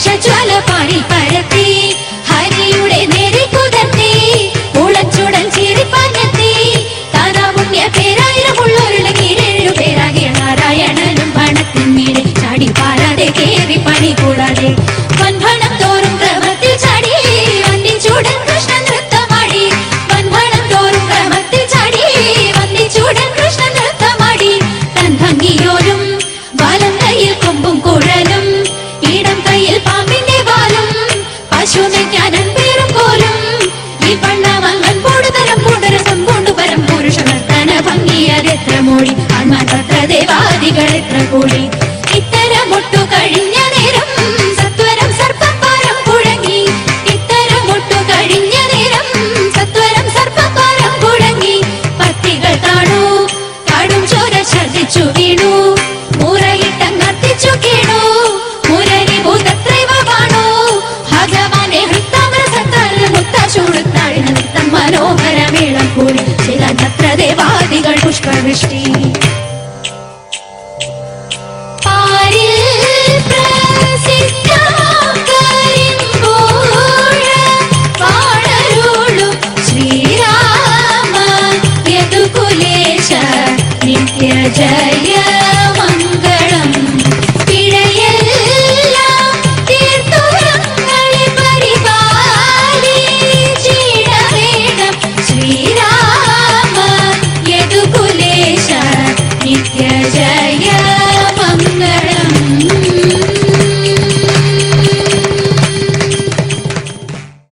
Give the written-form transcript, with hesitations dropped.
വിഷജ്വാല പാടി പരത്തി ഹരിയുടെ നേരെ കുതർത്തി ഉളച്ചുടൻ ചിരിപ്പാഞ്ഞെത്തി താനാമുണ്യ പേരായിരമുള്ളവരുടെ കീഴേഴു പേരാകിയ നാരായണനും പണത്തിൻ മീടെ ചാടി പാരാതെ കേറി പണി കൂടാതെ വൻഭണം തോറും ക്രമത്തിൽ ചാടി വന്ദിച്ചൂടൻ കൃഷ്ണ നൃത്തമാടി വൻഭണം തോറും ക്രമത്തിൽ ചാടി വന്ദിച്ചൂടൻ കൃഷ്ണ നൃത്തമാടി തൻ ഭംഗിയോരും വലം കയ്യിൽ കൊമ്പും കുഴലും ഇടം കയ്യിൽ പാമ്പിന്റെ വാലും പശുമയ്ക്കാനൻ പേരും കോലും ഈ പണ്ണമങ്ങൻ പൂടുതരം പൂണ്ടരസം പൂണ്ടുപരം പുരുഷ നർത്തന ഭംഗിയതെത്ര മൂടി ആത്മതത്ര ദേവാദികൾ എത്ര കൂടി ഇത്തരമൊട്ടു കഴിഞ്ഞ നേരം സത്വരം സർപ്പപ്പാരം കുഴങ്ങി ഇത്തരമൊട്ടു കഴിഞ്ഞ നേരം സത്വരം സർപ്പപ്പാരം കുഴങ്ങി പത്തികൾ താണു കാടും ചോര ഛർദിച്ചു വീണു മുറയിട്ടങ്ങർത്തിച്ചു കീണു മുരരി ഭൂതത്രൈവ വാണു ഭഗവാനെ ഹൃത്താമരസത്താൽ മുത്തചൂടുത്താഴിന നൃത്തം മനോഹരമേളം കൂടി ചില നത്ര ദേവാദികൾ പുഷ്പവൃഷ്ടി